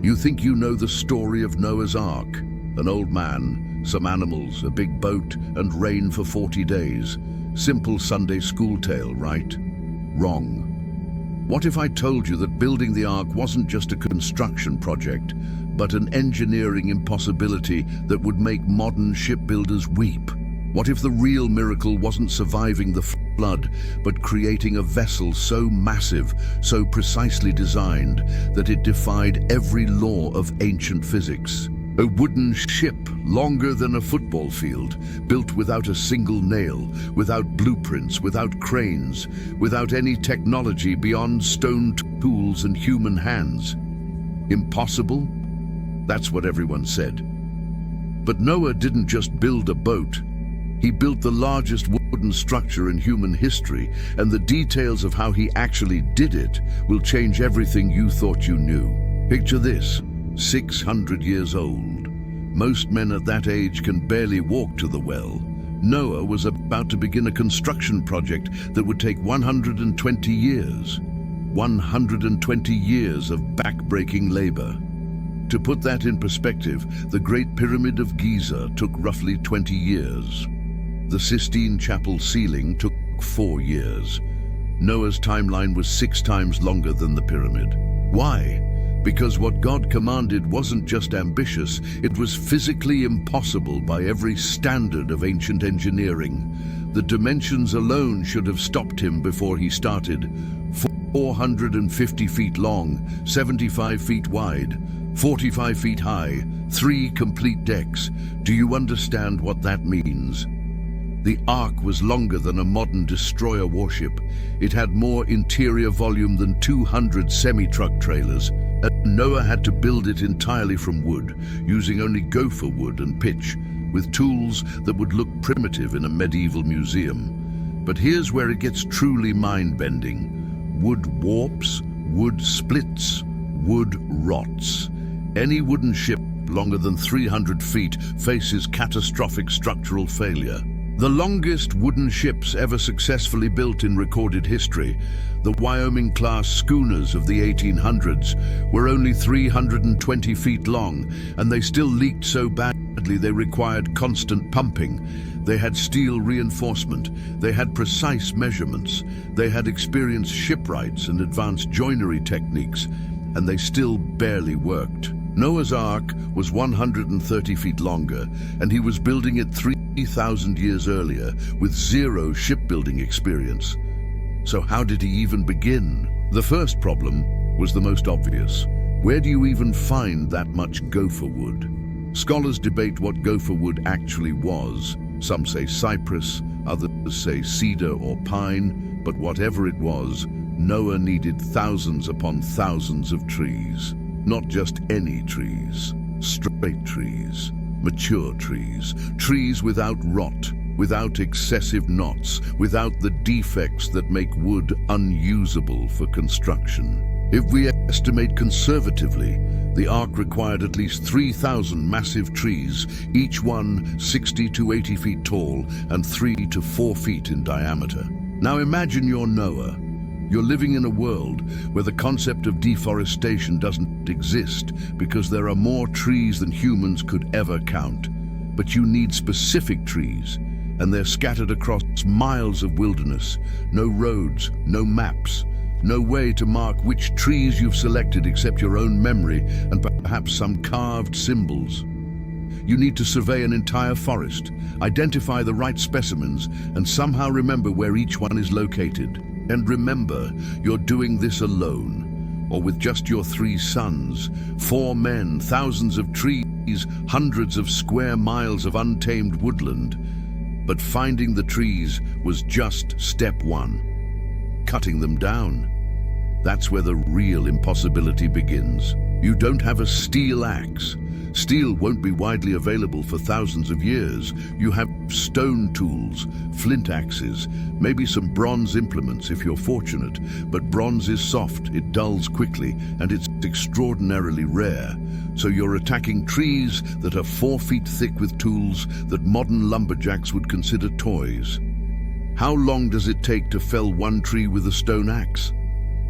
You think you know the story of Noah's Ark? An old man, some animals, a big boat, and rain for 40 days. Simple Sunday school tale, right? Wrong. What if I told you that building the Ark wasn't just a construction project, but an engineering impossibility that would make modern shipbuilders weep? What if the real miracle wasn't surviving the flood, but creating a vessel so massive, so precisely designed, that it defied every law of ancient physics? A wooden ship longer than a football field, built without a single nail, without blueprints, without cranes, without any technology beyond stone tools and human hands. Impossible? That's what everyone said. But Noah didn't just build a boat. He built the largest wooden structure in human history, and the details of how he actually did it will change everything you thought you knew. Picture this, 600 years old. Most men at that age can barely walk to the well. Noah was about to begin a construction project that would take 120 years. 120 years of back-breaking labor. To put that in perspective, the Great Pyramid of Giza took roughly 20 years. The Sistine Chapel ceiling took 4 years. Noah's timeline was 6 times longer than the pyramid. Why? Because what God commanded wasn't just ambitious, it was physically impossible by every standard of ancient engineering. The dimensions alone should have stopped him before he started. 450 feet long, 75 feet wide, 45 feet high, 3 complete decks. Do you understand what that means? The Ark was longer than a modern destroyer warship. It had more interior volume than 200 semi-truck trailers. And Noah had to build it entirely from wood, using only gopher wood and pitch, with tools that would look primitive in a medieval museum. But here's where it gets truly mind-bending. Wood warps, wood splits, wood rots. Any wooden ship longer than 300 feet faces catastrophic structural failure. The longest wooden ships ever successfully built in recorded history, the Wyoming-class schooners of the 1800s, were only 320 feet long, and they still leaked so badly they required constant pumping. They had steel reinforcement, they had precise measurements, they had experienced shipwrights and advanced joinery techniques, and they still barely worked. Noah's Ark was 130 feet longer, and he was building it 3,000 years earlier with 0 shipbuilding experience. So how did he even begin? The first problem was the most obvious. Where do you even find that much gopher wood? Scholars debate what gopher wood actually was. Some say cypress, others say cedar or pine, but whatever it was, Noah needed thousands upon thousands of trees. Not just any trees, straight trees, mature trees, trees without rot, without excessive knots, without the defects that make wood unusable for construction. If we estimate conservatively, the Ark required at least 3,000 massive trees, each one 60 to 80 feet tall and 3 to 4 feet in diameter. Now imagine you're Noah. You're living in a world where the concept of deforestation doesn't exist because there are more trees than humans could ever count. But you need specific trees, and they're scattered across miles of wilderness. No roads, no maps, no way to mark which trees you've selected except your own memory and perhaps some carved symbols. You need to survey an entire forest, identify the right specimens, and somehow remember where each one is located. And remember, you're doing this alone, or with just your 3 sons, 4 men, thousands of trees, hundreds of square miles of untamed woodland. But finding the trees was just step 1. Cutting them down. That's where the real impossibility begins. You don't have a steel axe. Steel won't be widely available for thousands of years. You have stone tools, flint axes, maybe some bronze implements if you're fortunate, but bronze is soft, it dulls quickly, and it's extraordinarily rare. So you're attacking trees that are 4 feet thick with tools that modern lumberjacks would consider toys. How long does it take to fell one tree with a stone axe?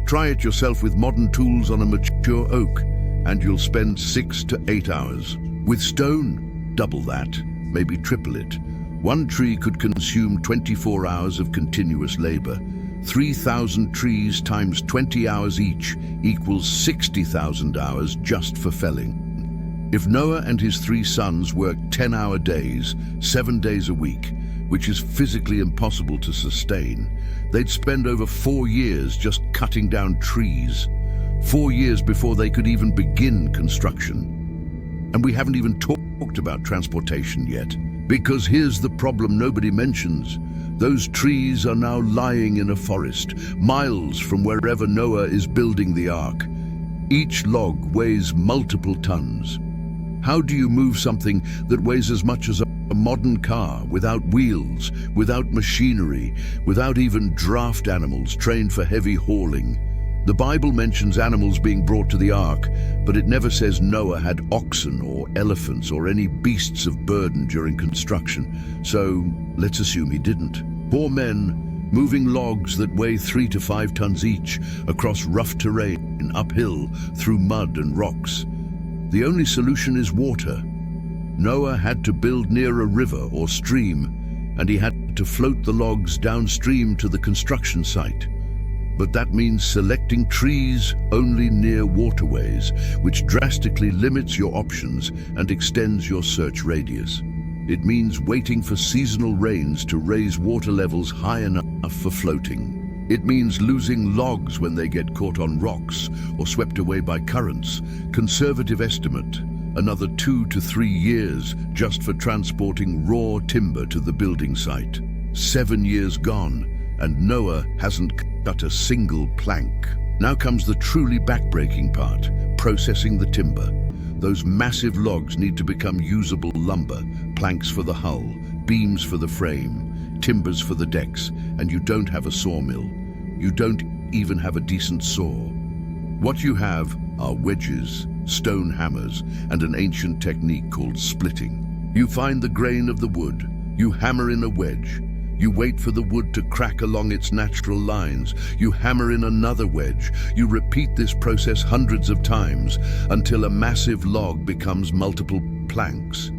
Try it yourself with modern tools on a mature oak, and you'll spend 6 to 8 hours. With stone, double that, maybe triple it. One tree could consume 24 hours of continuous labor. 3,000 trees times 20 hours each equals 60,000 hours just for felling. If Noah and his 3 sons worked 10-hour days, 7 days a week, which is physically impossible to sustain, they'd spend over 4 years just cutting down trees. 4 years before they could even begin construction. And we haven't even talked about transportation yet. Because here's the problem nobody mentions. Those trees are now lying in a forest, miles from wherever Noah is building the ark. Each log weighs multiple tons. How do you move something that weighs as much as a modern car without wheels, without machinery, without even draft animals trained for heavy hauling? The Bible mentions animals being brought to the ark, but it never says Noah had oxen or elephants or any beasts of burden during construction. So let's assume he didn't. 4 men moving logs that weigh 3 to 5 tons each across rough terrain, uphill, through mud and rocks. The only solution is water. Noah had to build near a river or stream, and he had to float the logs downstream to the construction site. But that means selecting trees only near waterways, which drastically limits your options and extends your search radius. It means waiting for seasonal rains to raise water levels high enough for floating. It means losing logs when they get caught on rocks or swept away by currents. Conservative estimate, another 2 to 3 years just for transporting raw timber to the building site. 7 years gone, and Noah hasn't cut a single plank. Now comes the truly backbreaking part, processing the timber. Those massive logs need to become usable lumber, planks for the hull, beams for the frame, timbers for the decks, and you don't have a sawmill. You don't even have a decent saw. What you have are wedges, stone hammers, and an ancient technique called splitting. You find the grain of the wood, you hammer in a wedge, you wait for the wood to crack along its natural lines. You hammer in another wedge. You repeat this process hundreds of times until a massive log becomes multiple planks.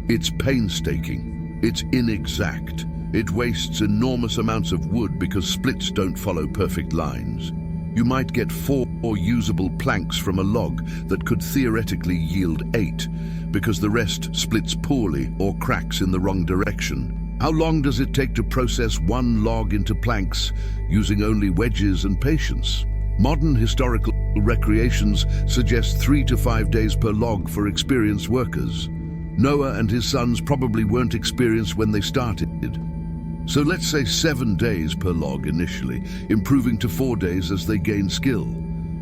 It's painstaking. It's inexact. It wastes enormous amounts of wood because splits don't follow perfect lines. You might get 4 usable planks from a log that could theoretically yield 8 because the rest splits poorly or cracks in the wrong direction. How long does it take to process 1 log into planks using only wedges and patience? Modern historical recreations suggest 3 to 5 days per log for experienced workers. Noah and his sons probably weren't experienced when they started. So let's say 7 days per log initially, improving to 4 days as they gain skill.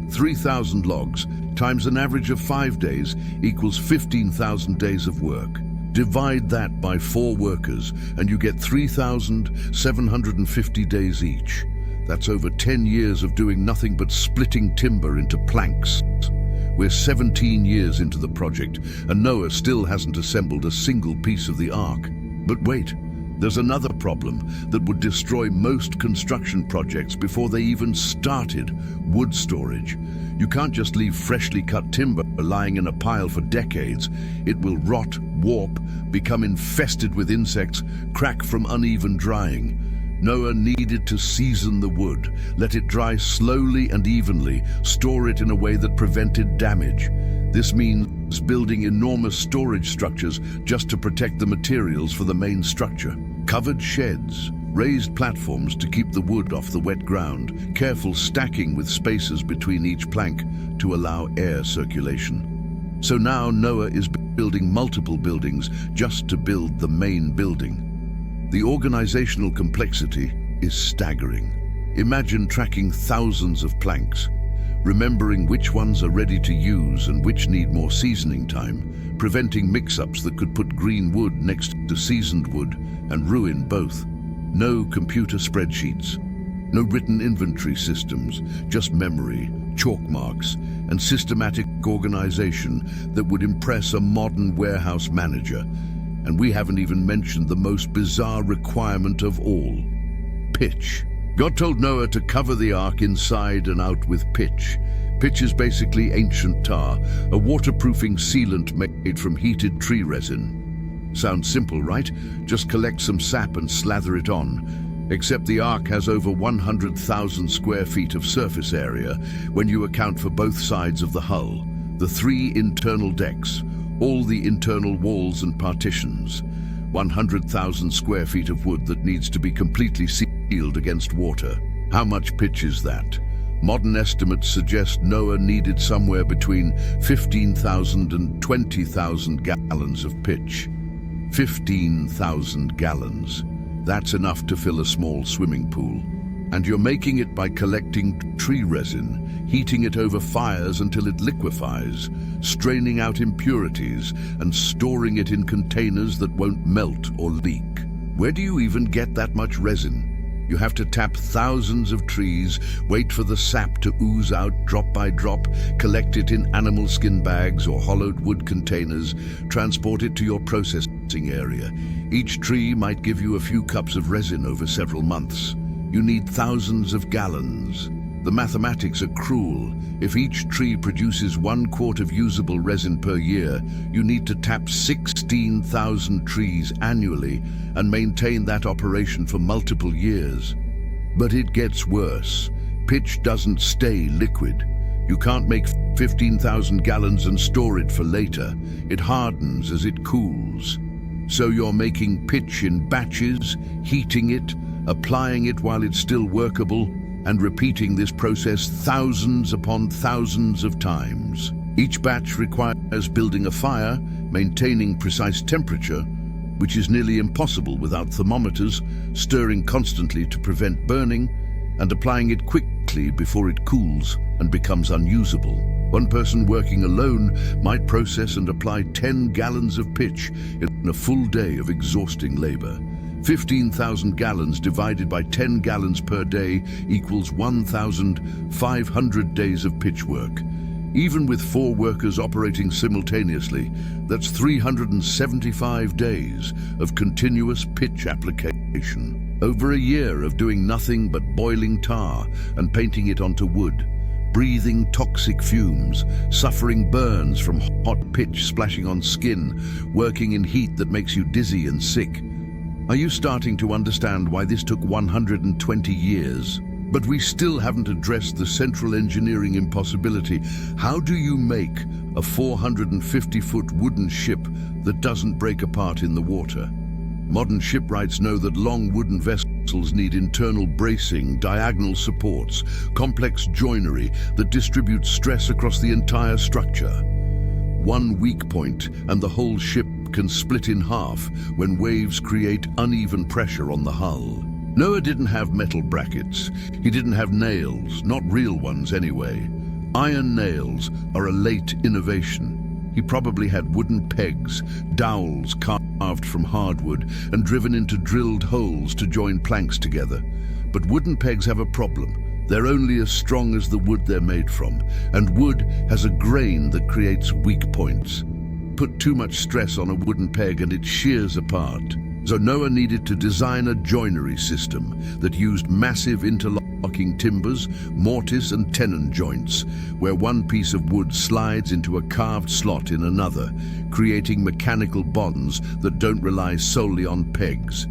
3,000 logs times an average of 5 days equals 15,000 days of work. Divide that by 4 workers and you get 3,750 days each. That's over 10 years of doing nothing but splitting timber into planks. We're 17 years into the project and Noah still hasn't assembled a single piece of the ark. But wait, there's another problem that would destroy most construction projects before they even started: wood storage. You can't just leave freshly cut timber lying in a pile for decades. It will rot, warp, become infested with insects, crack from uneven drying. Noah needed to season the wood, let it dry slowly and evenly, store it in a way that prevented damage. This means building enormous storage structures just to protect the materials for the main structure. Covered sheds, raised platforms to keep the wood off the wet ground, careful stacking with spaces between each plank to allow air circulation. So now Noah is building multiple buildings just to build the main building. The organizational complexity is staggering. Imagine tracking thousands of planks, remembering which ones are ready to use and which need more seasoning time, preventing mix-ups that could put green wood next to seasoned wood and ruin both. No computer spreadsheets, no written inventory systems, just memory, chalk marks, and systematic organization that would impress a modern warehouse manager. And we haven't even mentioned the most bizarre requirement of all: pitch. God told Noah to cover the ark inside and out with pitch. Pitch is basically ancient tar, a waterproofing sealant made from heated tree resin. Sounds simple, right? Just collect some sap and slather it on. Except the Ark has over 100,000 square feet of surface area when you account for both sides of the hull, the 3 internal decks, all the internal walls and partitions. 100,000 square feet of wood that needs to be completely sealed against water. How much pitch is that? Modern estimates suggest Noah needed somewhere between 15,000 and 20,000 gallons of pitch. 15,000 gallons. That's enough to fill a small swimming pool. And you're making it by collecting tree resin, heating it over fires until it liquefies, straining out impurities, and storing it in containers that won't melt or leak. Where do you even get that much resin? You have to tap thousands of trees, wait for the sap to ooze out drop by drop, collect it in animal skin bags or hollowed wood containers, transport it to your processing area. Each tree might give you a few cups of resin over several months. You need thousands of gallons. The mathematics are cruel. If each tree produces 1 quart of usable resin per year, you need to tap 16,000 trees annually and maintain that operation for multiple years. But it gets worse. Pitch doesn't stay liquid. You can't make 15,000 gallons and store it for later. It hardens as it cools. So you're making pitch in batches, heating it, applying it while it's still workable, and repeating this process thousands upon thousands of times. Each batch requires building a fire, maintaining precise temperature, which is nearly impossible without thermometers, stirring constantly to prevent burning, and applying it quickly before it cools and becomes unusable. One person working alone might process and apply 10 gallons of pitch in a full day of exhausting labor. 15,000 gallons divided by 10 gallons per day equals 1,500 days of pitch work. Even with 4 workers operating simultaneously, that's 375 days of continuous pitch application. Over a year of doing nothing but boiling tar and painting it onto wood, breathing toxic fumes, suffering burns from hot pitch splashing on skin, working in heat that makes you dizzy and sick. Are you starting to understand why this took 120 years? But we still haven't addressed the central engineering impossibility. How do you make a 450-foot wooden ship that doesn't break apart in the water? Modern shipwrights know that long wooden vessels need internal bracing, diagonal supports, complex joinery that distributes stress across the entire structure. One weak point and the whole ship can split in half when waves create uneven pressure on the hull. Noah didn't have metal brackets. He didn't have nails, not real ones anyway. Iron nails are a late innovation. He probably had wooden pegs, dowels carved from hardwood and driven into drilled holes to join planks together. But wooden pegs have a problem. They're only as strong as the wood they're made from, and wood has a grain that creates weak points. Put too much stress on a wooden peg and it shears apart. So Noah needed to design a joinery system that used massive interlocking timbers, mortise and tenon joints, where one piece of wood slides into a carved slot in another, creating mechanical bonds that don't rely solely on pegs.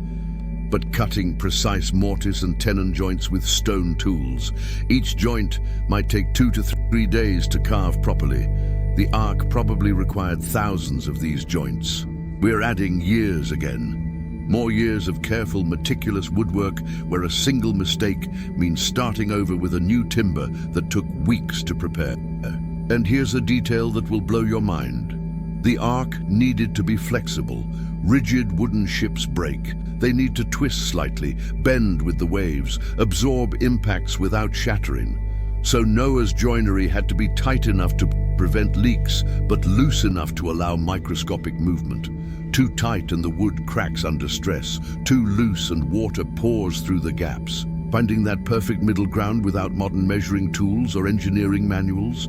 But cutting precise mortise and tenon joints with stone tools. Each joint might take 2 to 3 days to carve properly. The Ark probably required thousands of these joints. We're adding years again. More years of careful, meticulous woodwork where a single mistake means starting over with a new timber that took weeks to prepare. And here's a detail that will blow your mind. The Ark needed to be flexible. Rigid wooden ships break. They need to twist slightly, bend with the waves, absorb impacts without shattering. So Noah's joinery had to be tight enough to prevent leaks, but loose enough to allow microscopic movement. Too tight and the wood cracks under stress. Too loose and water pours through the gaps. Finding that perfect middle ground without modern measuring tools or engineering manuals,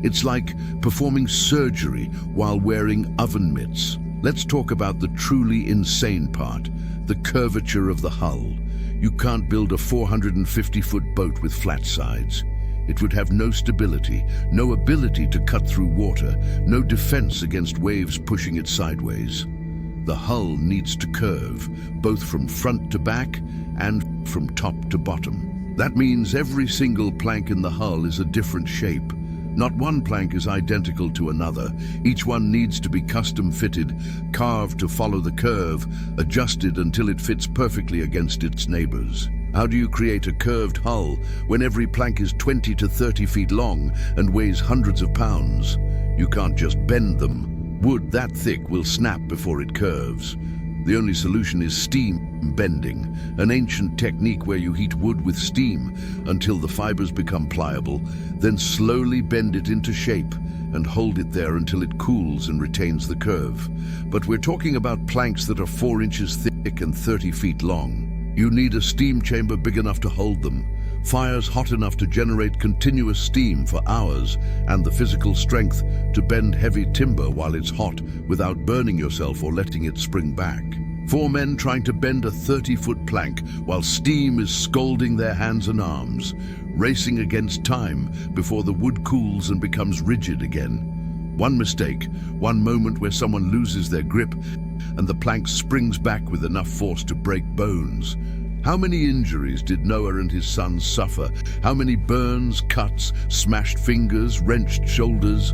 it's like performing surgery while wearing oven mitts. Let's talk about the truly insane part, the curvature of the hull. You can't build a 450-foot boat with flat sides. It would have no stability, no ability to cut through water, no defense against waves pushing it sideways. The hull needs to curve, both from front to back and from top to bottom. That means every single plank in the hull is a different shape. Not one plank is identical to another. Each one needs to be custom fitted, carved to follow the curve, adjusted until it fits perfectly against its neighbors. How do you create a curved hull when every plank is 20 to 30 feet long and weighs hundreds of pounds? You can't just bend them. Wood that thick will snap before it curves. The only solution is steam bending, an ancient technique where you heat wood with steam until the fibers become pliable, then slowly bend it into shape and hold it there until it cools and retains the curve. But we're talking about planks that are 4 inches thick and 30 feet long. You need a steam chamber big enough to hold them, fires hot enough to generate continuous steam for hours, and the physical strength to bend heavy timber while it's hot without burning yourself or letting it spring back. 4 men trying to bend a 30-foot plank while steam is scalding their hands and arms, racing against time before the wood cools and becomes rigid again. One mistake, one moment where someone loses their grip, and the plank springs back with enough force to break bones. How many injuries did Noah and his sons suffer? How many burns, cuts, smashed fingers, wrenched shoulders?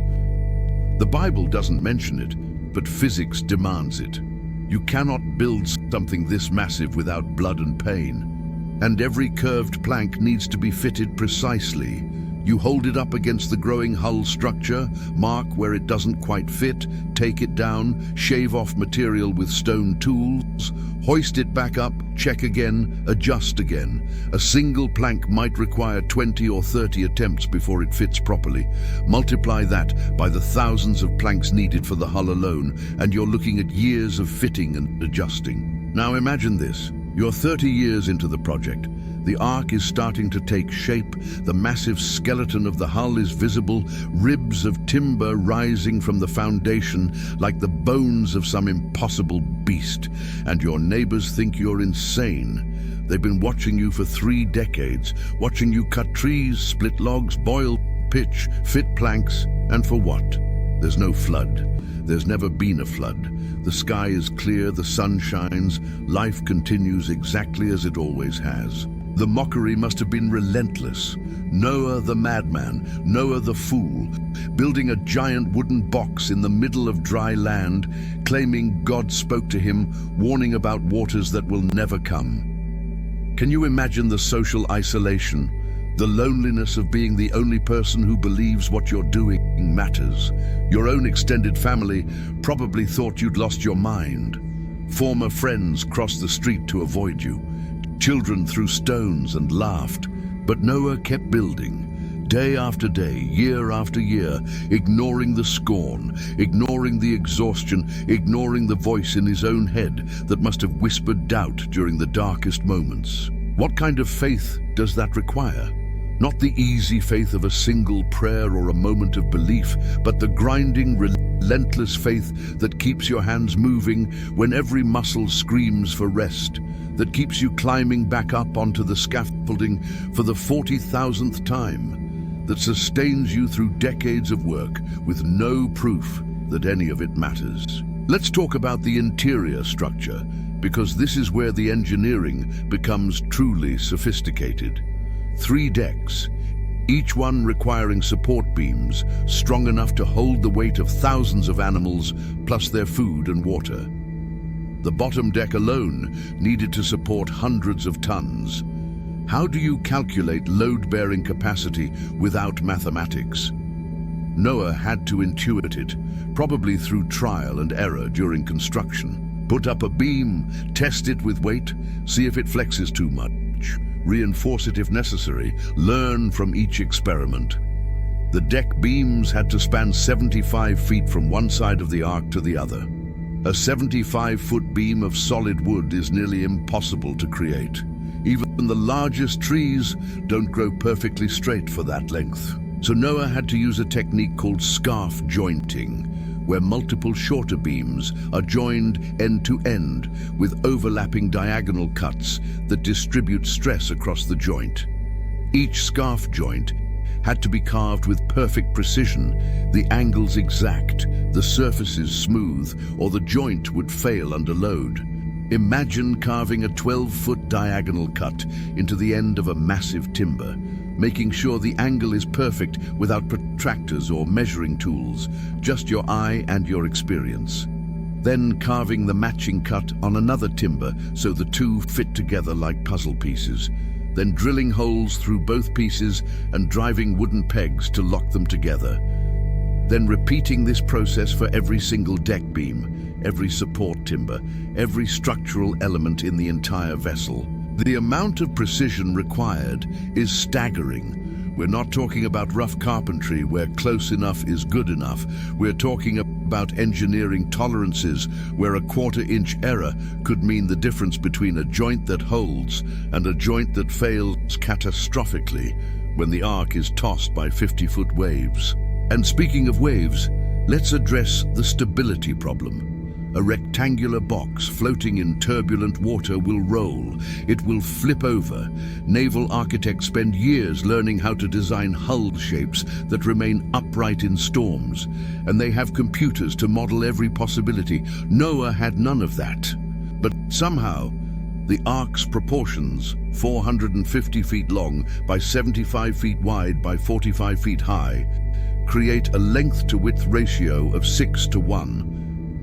The Bible doesn't mention it, but physics demands it. You cannot build something this massive without blood and pain. And every curved plank needs to be fitted precisely. You hold it up against the growing hull structure, mark where it doesn't quite fit, take it down, shave off material with stone tools, hoist it back up, check again, adjust again. A single plank might require 20 or 30 attempts before it fits properly. Multiply that by the thousands of planks needed for the hull alone, and you're looking at years of fitting and adjusting. Now imagine this. You're 30 years into the project. The ark is starting to take shape, the massive skeleton of the hull is visible, ribs of timber rising from the foundation like the bones of some impossible beast, and your neighbors think you're insane. They've been watching you for 3 decades, watching you cut trees, split logs, boil, pitch, fit planks, and for what? There's no flood. There's never been a flood. The sky is clear, the sun shines, life continues exactly as it always has. The mockery must have been relentless. Noah the madman, Noah the fool, building a giant wooden box in the middle of dry land, claiming God spoke to him, warning about waters that will never come. Can you imagine the social isolation, the loneliness of being the only person who believes what you're doing matters? Your own extended family probably thought you'd lost your mind. Former friends crossed the street to avoid you. Children threw stones and laughed, but Noah kept building, day after day, year after year, ignoring the scorn, ignoring the exhaustion, ignoring the voice in his own head that must have whispered doubt during the darkest moments. What kind of faith does that require? Not the easy faith of a single prayer or a moment of belief, but the grinding, relentless faith that keeps your hands moving when every muscle screams for rest, that keeps you climbing back up onto the scaffolding for the 40,000th time, that sustains you through decades of work with no proof that any of it matters. Let's talk about the interior structure, because this is where the engineering becomes truly sophisticated. 3 decks, each one requiring support beams strong enough to hold the weight of thousands of animals plus their food and water. The bottom deck alone needed to support hundreds of tons. How do you calculate load-bearing capacity without mathematics? Noah had to intuit it, probably through trial and error during construction. Put up a beam, test it with weight, see if it flexes too much, reinforce it if necessary, learn from each experiment. The deck beams had to span 75 feet from one side of the ark to the other. A 75-foot beam of solid wood is nearly impossible to create. Even the largest trees don't grow perfectly straight for that length. So Noah had to use a technique called scarf jointing, where multiple shorter beams are joined end to end with overlapping diagonal cuts that distribute stress across the joint. Each scarf joint had to be carved with perfect precision, the angles exact, the surfaces smooth, or the joint would fail under load. Imagine carving a 12-foot diagonal cut into the end of a massive timber, making sure the angle is perfect without protractors or measuring tools, just your eye and your experience. Then carving the matching cut on another timber so the two fit together like puzzle pieces. Then drilling holes through both pieces and driving wooden pegs to lock them together. Then repeating this process for every single deck beam, every support timber, every structural element in the entire vessel. The amount of precision required is staggering. We're not talking about rough carpentry where close enough is good enough. We're talking about engineering tolerances where a quarter-inch error could mean the difference between a joint that holds and a joint that fails catastrophically when the ark is tossed by 50-foot waves. And speaking of waves, let's address the stability problem. A rectangular box floating in turbulent water will roll. It will flip over. Naval architects spend years learning how to design hull shapes that remain upright in storms, and they have computers to model every possibility. Noah had none of that. But somehow, the ark's proportions, 450 feet long by 75 feet wide by 45 feet high, create a length-to-width ratio of 6:1.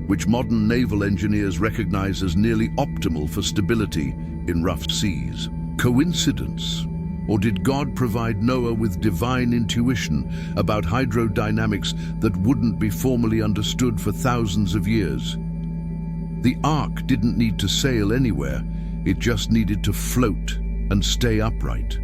Which modern naval engineers recognize as nearly optimal for stability in rough seas. Coincidence? Or did God provide Noah with divine intuition about hydrodynamics that wouldn't be formally understood for thousands of years? The ark didn't need to sail anywhere, it just needed to float and stay upright.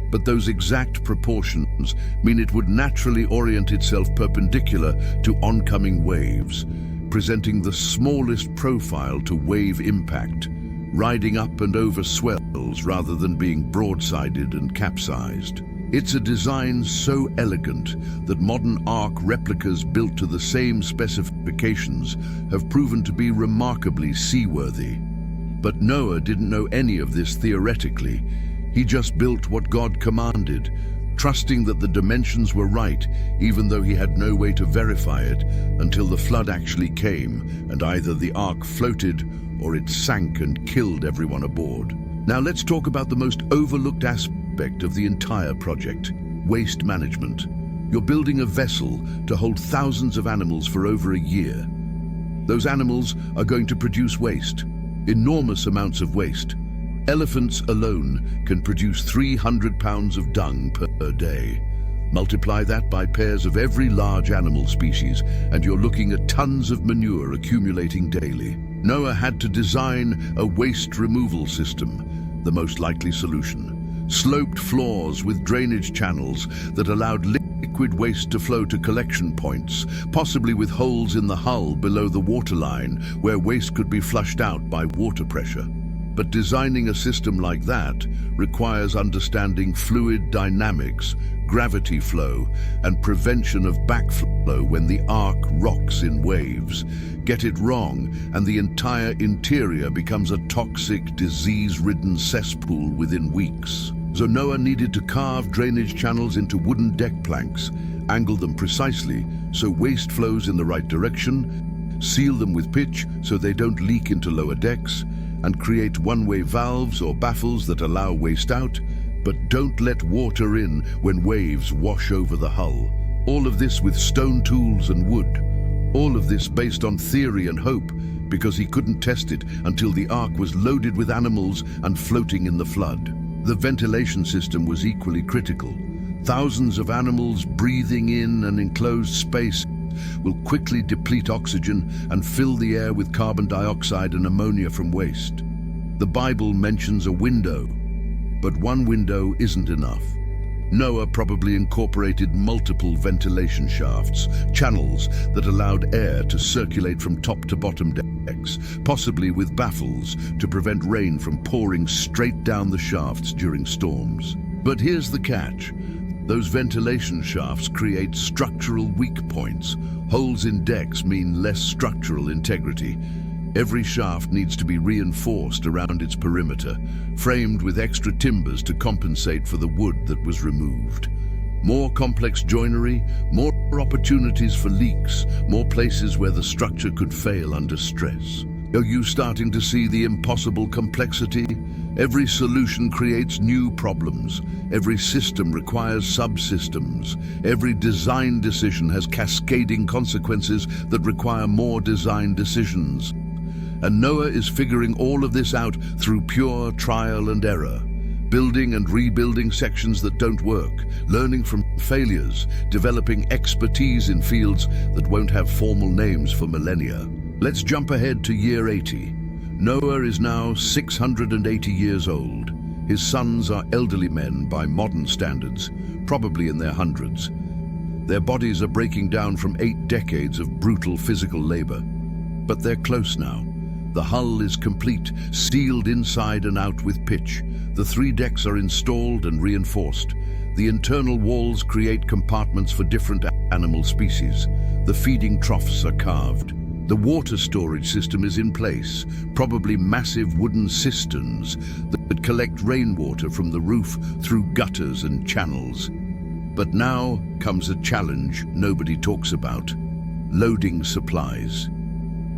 But those exact proportions mean it would naturally orient itself perpendicular to oncoming waves, presenting the smallest profile to wave impact, riding up and over swells rather than being broadsided and capsized. It's a design so elegant that modern ark replicas built to the same specifications have proven to be remarkably seaworthy. But Noah didn't know any of this theoretically. He just built what God commanded, trusting that the dimensions were right, even though he had no way to verify it until the flood actually came and either the ark floated or it sank and killed everyone aboard. Now let's talk about the most overlooked aspect of the entire project, waste management. You're building a vessel to hold thousands of animals for over a year. Those animals are going to produce waste, enormous amounts of waste. Elephants alone can produce 300 pounds of dung per day. Multiply that by pairs of every large animal species, and you're looking at tons of manure accumulating daily. Noah had to design a waste removal system, the most likely solution. Sloped floors with drainage channels that allowed liquid waste to flow to collection points, possibly with holes in the hull below the waterline where waste could be flushed out by water pressure. But designing a system like that requires understanding fluid dynamics, gravity flow, and prevention of backflow when the ark rocks in waves. Get it wrong, and the entire interior becomes a toxic, disease-ridden cesspool within weeks. So Noah needed to carve drainage channels into wooden deck planks, angle them precisely so waste flows in the right direction, seal them with pitch so they don't leak into lower decks, and create one-way valves or baffles that allow waste out, but don't let water in when waves wash over the hull. All of this with stone tools and wood. All of this based on theory and hope, because he couldn't test it until the ark was loaded with animals and floating in the flood. The ventilation system was equally critical. Thousands of animals breathing in an enclosed space will quickly deplete oxygen and fill the air with carbon dioxide and ammonia from waste. The Bible mentions a window, but one window isn't enough. Noah probably incorporated multiple ventilation shafts, channels that allowed air to circulate from top to bottom decks, possibly with baffles to prevent rain from pouring straight down the shafts during storms. But here's the catch. Those ventilation shafts create structural weak points. Holes in decks mean less structural integrity. Every shaft needs to be reinforced around its perimeter, framed with extra timbers to compensate for the wood that was removed. More complex joinery, more opportunities for leaks, more places where the structure could fail under stress. Are you starting to see the impossible complexity? Every solution creates new problems. Every system requires subsystems. Every design decision has cascading consequences that require more design decisions. And Noah is figuring all of this out through pure trial and error, building and rebuilding sections that don't work, learning from failures, developing expertise in fields that won't have formal names for millennia. Let's jump ahead to year 80. Noah is now 680 years old. His sons are elderly men by modern standards, probably in their hundreds. Their bodies are breaking down from 8 decades of brutal physical labor. But they're close now. The hull is complete, sealed inside and out with pitch. The 3 decks are installed and reinforced. The internal walls create compartments for different animal species. The feeding troughs are carved. The water storage system is in place, probably massive wooden cisterns that collect rainwater from the roof through gutters and channels. But now comes a challenge nobody talks about: loading supplies.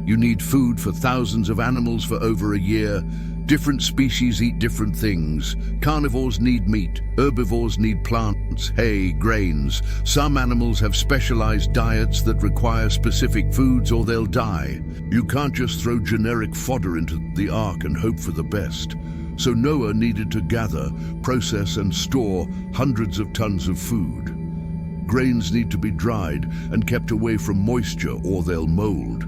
You need food for thousands of animals for over a year. Different species eat different things. Carnivores need meat, herbivores need plants, hay, grains. Some animals have specialized diets that require specific foods or they'll die. You can't just throw generic fodder into the ark and hope for the best. So Noah needed to gather, process and store hundreds of tons of food. Grains need to be dried and kept away from moisture or they'll mold.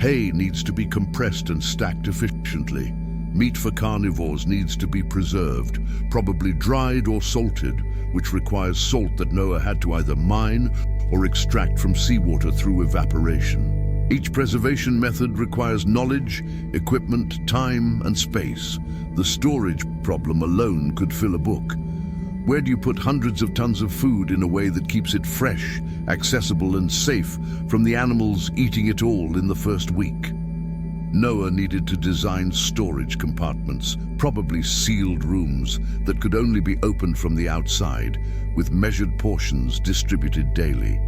Hay needs to be compressed and stacked efficiently. Meat for carnivores needs to be preserved, probably dried or salted, which requires salt that Noah had to either mine or extract from seawater through evaporation. Each preservation method requires knowledge, equipment, time, and space. The storage problem alone could fill a book. Where do you put hundreds of tons of food in a way that keeps it fresh, accessible, and safe from the animals eating it all in the first week? Noah needed to design storage compartments, probably sealed rooms that could only be opened from the outside, with measured portions distributed daily.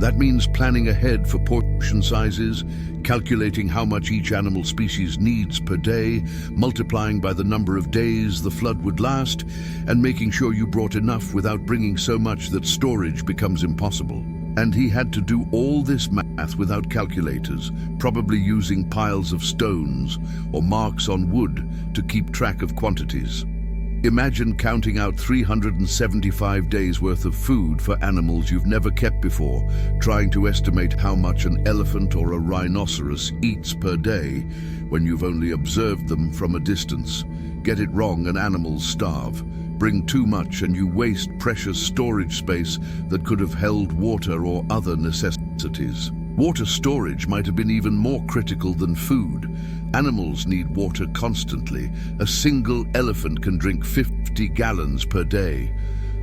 That means planning ahead for portion sizes, calculating how much each animal species needs per day, multiplying by the number of days the flood would last, and making sure you brought enough without bringing so much that storage becomes impossible. And he had to do all this math without calculators, probably using piles of stones or marks on wood to keep track of quantities. Imagine counting out 375 days worth of food for animals you've never kept before, trying to estimate how much an elephant or a rhinoceros eats per day when you've only observed them from a distance. Get it wrong and animals starve. Bring too much and you waste precious storage space that could have held water or other necessities. Water storage might have been even more critical than food. Animals need water constantly. A single elephant can drink 50 gallons per day.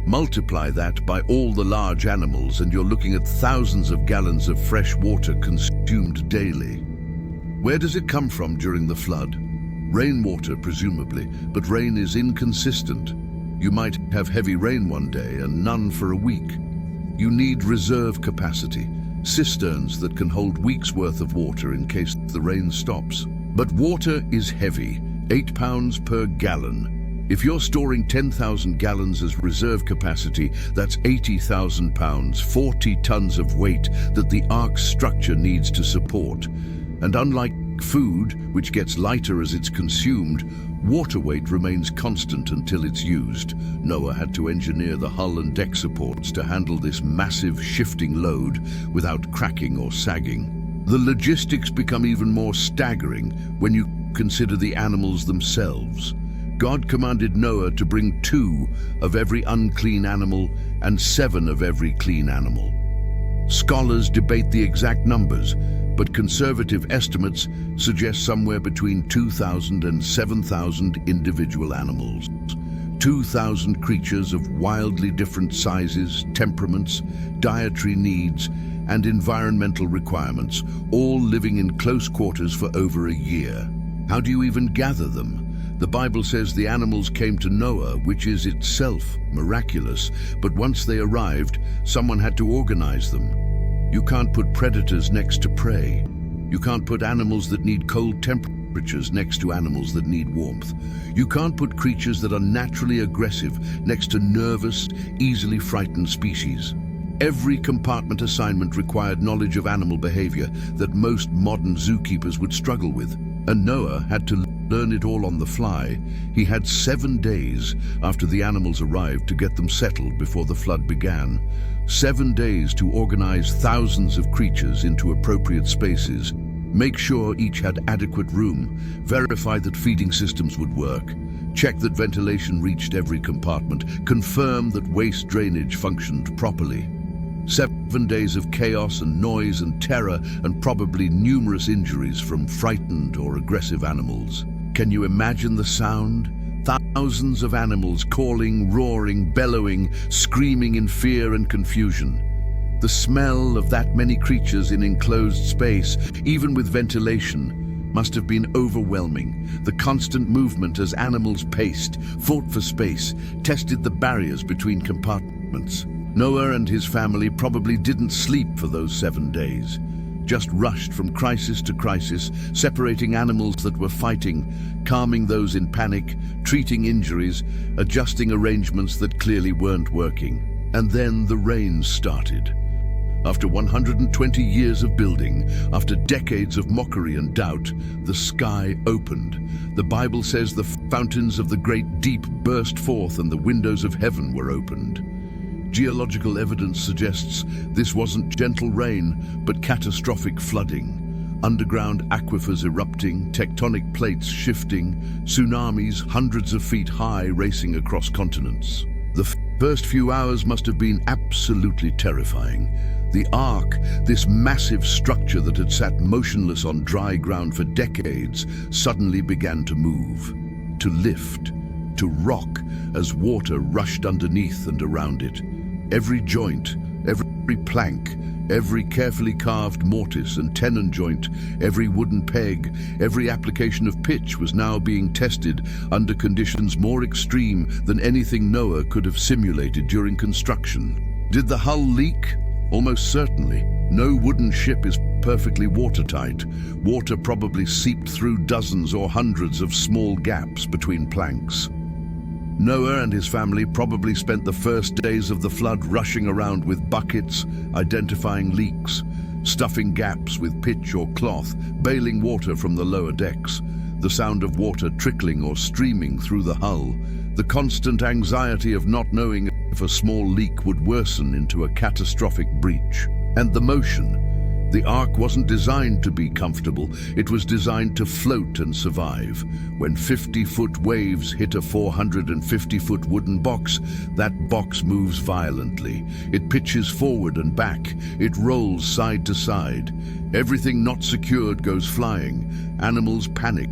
Multiply that by all the large animals and you're looking at thousands of gallons of fresh water consumed daily. Where does it come from during the flood? Rainwater, presumably, but rain is inconsistent. You might have heavy rain one day and none for a week. You need reserve capacity, cisterns that can hold weeks' worth of water in case the rain stops. But water is heavy, 8 pounds per gallon. If you're storing 10,000 gallons as reserve capacity, that's 80,000 pounds, 40 tons of weight that the ark's structure needs to support. And unlike food, which gets lighter as it's consumed, water weight remains constant until it's used. Noah had to engineer the hull and deck supports to handle this massive shifting load without cracking or sagging. The logistics become even more staggering when you consider the animals themselves. God commanded Noah to bring 2 of every unclean animal and 7 of every clean animal. Scholars debate the exact numbers, but conservative estimates suggest somewhere between 2,000 and 7,000 individual animals. 2,000 creatures of wildly different sizes, temperaments, dietary needs, and environmental requirements, all living in close quarters for over a year. How do you even gather them? The Bible says the animals came to Noah, which is itself miraculous, but once they arrived, someone had to organize them. You can't put predators next to prey. You can't put animals that need cold temperatures next to animals that need warmth. You can't put creatures that are naturally aggressive next to nervous, easily frightened species. Every compartment assignment required knowledge of animal behavior that most modern zookeepers would struggle with. And Noah had to learn it all on the fly. He had 7 days after the animals arrived to get them settled before the flood began. 7 days to organize thousands of creatures into appropriate spaces, make sure each had adequate room, verify that feeding systems would work, check that ventilation reached every compartment, confirm that waste drainage functioned properly. 7 days of chaos and noise and terror, and probably numerous injuries from frightened or aggressive animals. Can you imagine the sound? Thousands of animals calling, roaring, bellowing, screaming in fear and confusion. The smell of that many creatures in enclosed space, even with ventilation, must have been overwhelming. The constant movement as animals paced, fought for space, tested the barriers between compartments. Noah and his family probably didn't sleep for those 7 days, just rushed from crisis to crisis, separating animals that were fighting, calming those in panic, treating injuries, adjusting arrangements that clearly weren't working. And then the rains started. After 120 years of building, after decades of mockery and doubt, the sky opened. The Bible says the fountains of the great deep burst forth and the windows of heaven were opened. Geological evidence suggests this wasn't gentle rain, but catastrophic flooding. Underground aquifers erupting, tectonic plates shifting, tsunamis hundreds of feet high racing across continents. The first few hours must have been absolutely terrifying. The Ark, this massive structure that had sat motionless on dry ground for decades, suddenly began to move, to lift, to rock as water rushed underneath and around it. Every joint, every plank, every carefully carved mortise and tenon joint, every wooden peg, every application of pitch was now being tested under conditions more extreme than anything Noah could have simulated during construction. Did the hull leak? Almost certainly. No wooden ship is perfectly watertight. Water probably seeped through dozens or hundreds of small gaps between planks. Noah and his family probably spent the first days of the flood rushing around with buckets, identifying leaks, stuffing gaps with pitch or cloth, bailing water from the lower decks, the sound of water trickling or streaming through the hull, the constant anxiety of not knowing if a small leak would worsen into a catastrophic breach, and the motion. The Ark wasn't designed to be comfortable, it was designed to float and survive. When 50-foot waves hit a 450-foot wooden box, that box moves violently. It pitches forward and back, it rolls side to side. Everything not secured goes flying. Animals panic.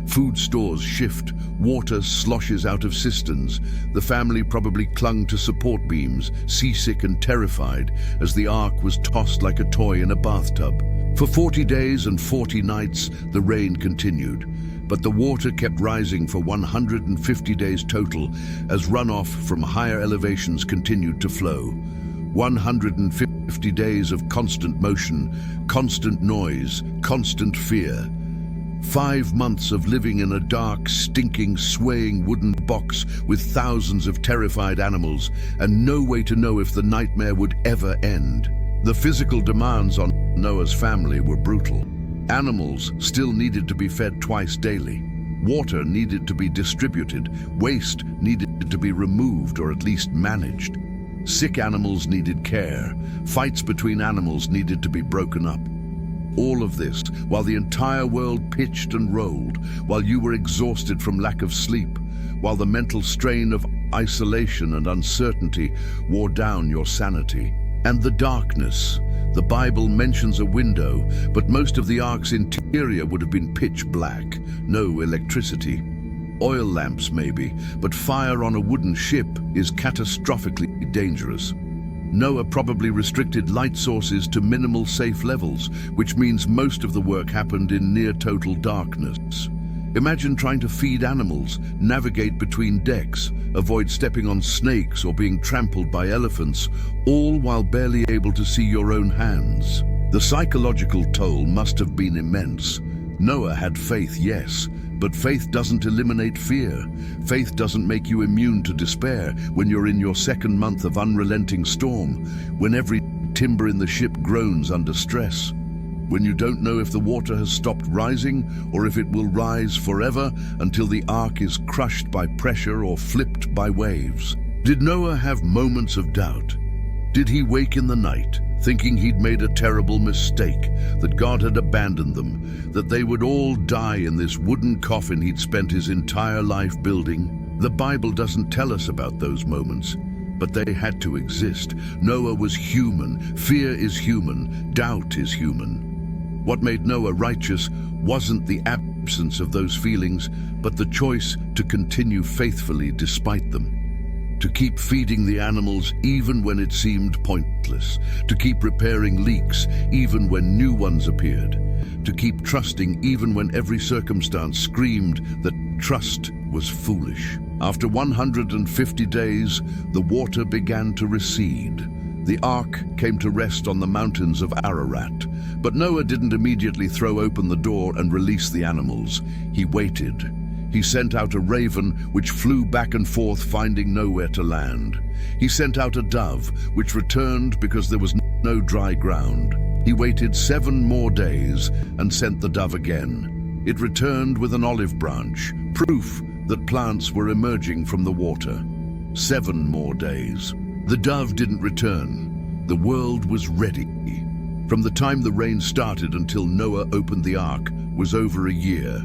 Food stores shift, water sloshes out of cisterns. The family probably clung to support beams, seasick and terrified, as the Ark was tossed like a toy in a bathtub. For 40 days and 40 nights, the rain continued, but the water kept rising for 150 days total as runoff from higher elevations continued to flow. 150 days of constant motion, constant noise, constant fear. 5 months of living in a dark, stinking, swaying wooden box with thousands of terrified animals, and no way to know if the nightmare would ever end. The physical demands on Noah's family were brutal. Animals still needed to be fed twice daily. Water needed to be distributed. Waste needed to be removed or at least managed. Sick animals needed care. Fights between animals needed to be broken up. All of this while the entire world pitched and rolled, while you were exhausted from lack of sleep, while the mental strain of isolation and uncertainty wore down your sanity. And the darkness. The Bible mentions a window, but most of the Ark's interior would have been pitch black. No electricity. Oil lamps maybe, but fire on a wooden ship is catastrophically dangerous. Noah probably restricted light sources to minimal safe levels, which means most of the work happened in near total darkness. Imagine trying to feed animals, navigate between decks, avoid stepping on snakes or being trampled by elephants, all while barely able to see your own hands. The psychological toll must have been immense. Noah had faith, yes, but faith doesn't eliminate fear. Faith doesn't make you immune to despair when you're in your second month of unrelenting storm, when every timber in the ship groans under stress, when you don't know if the water has stopped rising or if it will rise forever until the ark is crushed by pressure or flipped by waves. Did Noah have moments of doubt? Did he wake in the night, thinking he'd made a terrible mistake, that God had abandoned them, that they would all die in this wooden coffin he'd spent his entire life building? The Bible doesn't tell us about those moments, but they had to exist. Noah was human. Fear is human. Doubt is human. What made Noah righteous wasn't the absence of those feelings, but the choice to continue faithfully despite them. To keep feeding the animals even when it seemed pointless. To keep repairing leaks even when new ones appeared. To keep trusting even when every circumstance screamed that trust was foolish. After 150 days, the water began to recede. The ark came to rest on the mountains of Ararat. But Noah didn't immediately throw open the door and release the animals. He waited. He sent out a raven, which flew back and forth, finding nowhere to land. He sent out a dove, which returned because there was no dry ground. He waited 7 more days and sent the dove again. It returned with an olive branch, proof that plants were emerging from the water. 7 more days. The dove didn't return. The world was ready. From the time the rain started until Noah opened the ark was over a year.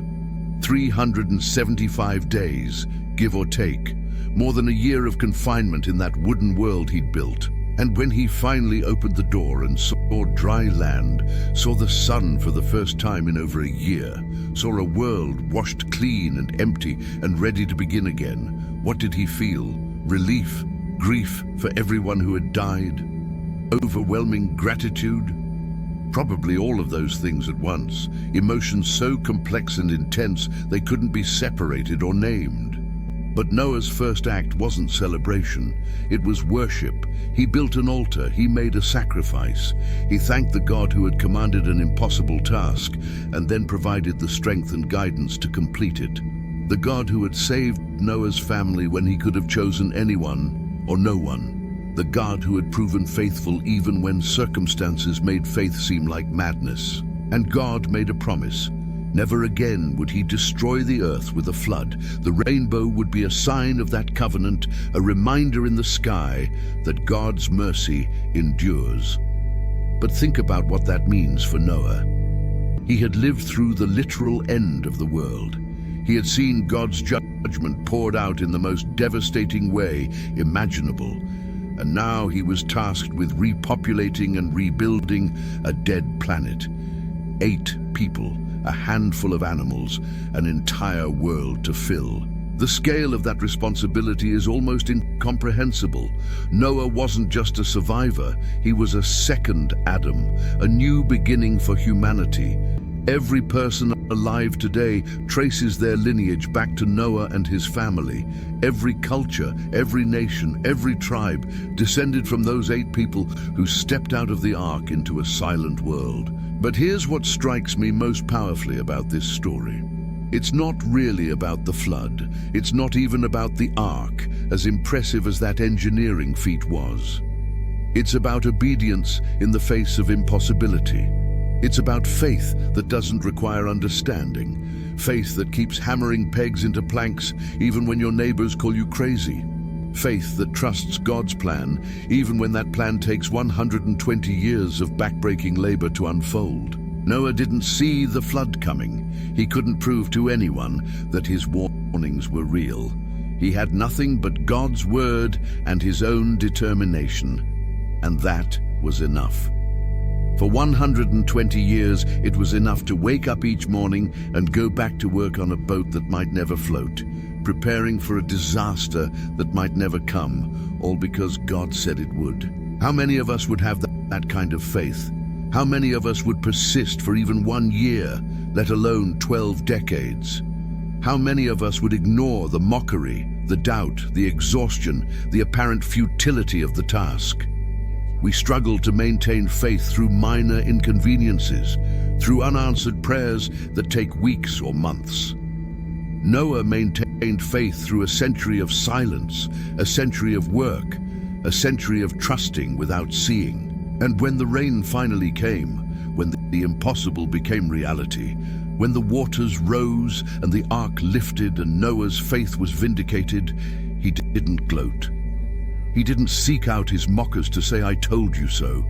375 days, give or take. More than a year of confinement in that wooden world he'd built. And when he finally opened the door and saw dry land, saw the sun for the first time in over a year, saw a world washed clean and empty and ready to begin again, what did he feel? Relief? Grief for everyone who had died? Overwhelming gratitude? Probably all of those things at once, emotions so complex and intense they couldn't be separated or named. But Noah's first act wasn't celebration, it was worship. He built an altar, he made a sacrifice. He thanked the God who had commanded an impossible task and then provided the strength and guidance to complete it. The God who had saved Noah's family when he could have chosen anyone or no one. The God who had proven faithful even when circumstances made faith seem like madness. And God made a promise. Never again would he destroy the earth with a flood. The rainbow would be a sign of that covenant, a reminder in the sky that God's mercy endures. But think about what that means for Noah. He had lived through the literal end of the world. He had seen God's judgment poured out in the most devastating way imaginable. And now he was tasked with repopulating and rebuilding a dead planet. 8 people, a handful of animals, an entire world to fill. The scale of that responsibility is almost incomprehensible. Noah wasn't just a survivor, he was a second Adam, a new beginning for humanity. Every person alive today traces their lineage back to Noah and his family. Every culture, every nation, every tribe descended from those 8 people who stepped out of the ark into a silent world. But here's what strikes me most powerfully about this story. It's not really about the flood. It's not even about the ark, as impressive as that engineering feat was. It's about obedience in the face of impossibility. It's about faith that doesn't require understanding. Faith that keeps hammering pegs into planks even when your neighbors call you crazy. Faith that trusts God's plan even when that plan takes 120 years of backbreaking labor to unfold. Noah didn't see the flood coming. He couldn't prove to anyone that his warnings were real. He had nothing but God's word and his own determination. And that was enough. For 120 years, it was enough to wake up each morning and go back to work on a boat that might never float, preparing for a disaster that might never come, all because God said it would. How many of us would have that kind of faith? How many of us would persist for even 1 year, let alone 12 decades? How many of us would ignore the mockery, the doubt, the exhaustion, the apparent futility of the task? We struggle to maintain faith through minor inconveniences, through unanswered prayers that take weeks or months. Noah maintained faith through a century of silence, a century of work, a century of trusting without seeing. And when the rain finally came, when the impossible became reality, when the waters rose and the ark lifted and Noah's faith was vindicated, he didn't gloat. He didn't seek out his mockers to say, "I told you so."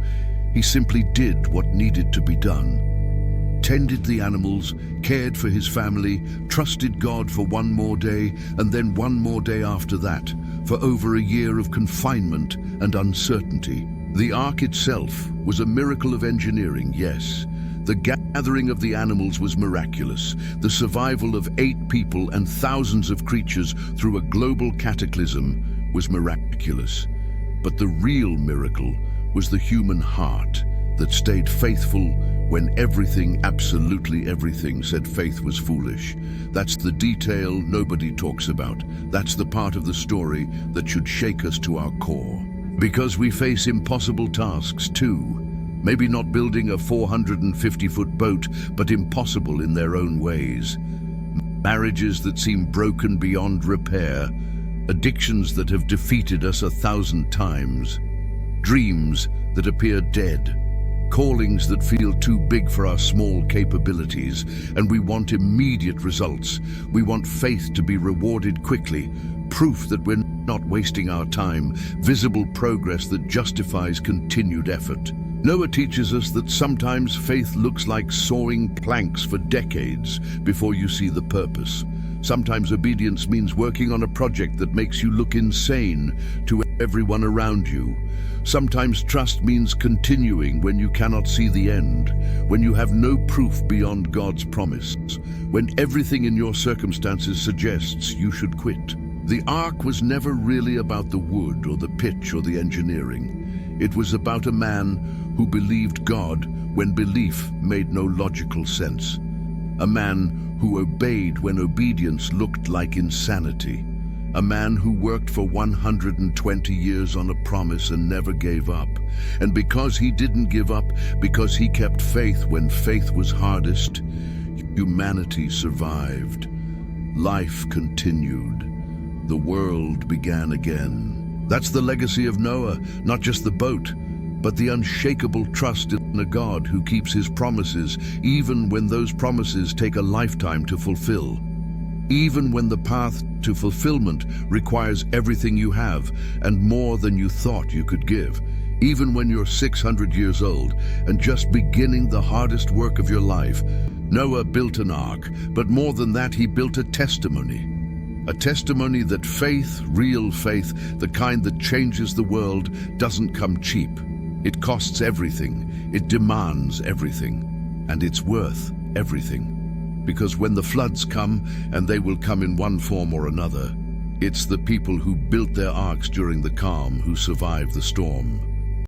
He simply did what needed to be done. Tended the animals, cared for his family, trusted God for one more day, and then one more day after that, for over a year of confinement and uncertainty. The ark itself was a miracle of engineering, yes. The gathering of the animals was miraculous. The survival of 8 people and thousands of creatures through a global cataclysm was miraculous. But the real miracle was the human heart that stayed faithful when everything, absolutely everything, said faith was foolish. That's the detail nobody talks about. That's the part of the story that should shake us to our core. Because we face impossible tasks too. Maybe not building a 450-foot boat, but impossible in their own ways. Marriages that seem broken beyond repair. Addictions that have defeated us 1,000 times. Dreams that appear dead. Callings that feel too big for our small capabilities. And we want immediate results. We want faith to be rewarded quickly. Proof that we're not wasting our time. Visible progress that justifies continued effort. Noah teaches us that sometimes faith looks like sawing planks for decades before you see the purpose. Sometimes obedience means working on a project that makes you look insane to everyone around you. Sometimes trust means continuing when you cannot see the end, when you have no proof beyond God's promise, when everything in your circumstances suggests you should quit. The ark was never really about the wood or the pitch or the engineering. It was about a man who believed God when belief made no logical sense. A man who obeyed when obedience looked like insanity. A man who worked for 120 years on a promise and never gave up. And because he didn't give up, because he kept faith when faith was hardest, humanity survived. Life continued. The world began again. That's the legacy of Noah, not just the boat, but the unshakable trust in a God who keeps his promises, even when those promises take a lifetime to fulfill. Even when the path to fulfillment requires everything you have and more than you thought you could give. Even when you're 600 years old and just beginning the hardest work of your life. Noah built an ark, but more than that, he built a testimony. A testimony that faith, real faith, the kind that changes the world, doesn't come cheap. It costs everything, it demands everything, and it's worth everything. Because when the floods come, and they will come in one form or another, it's the people who built their arks during the calm who survive the storm.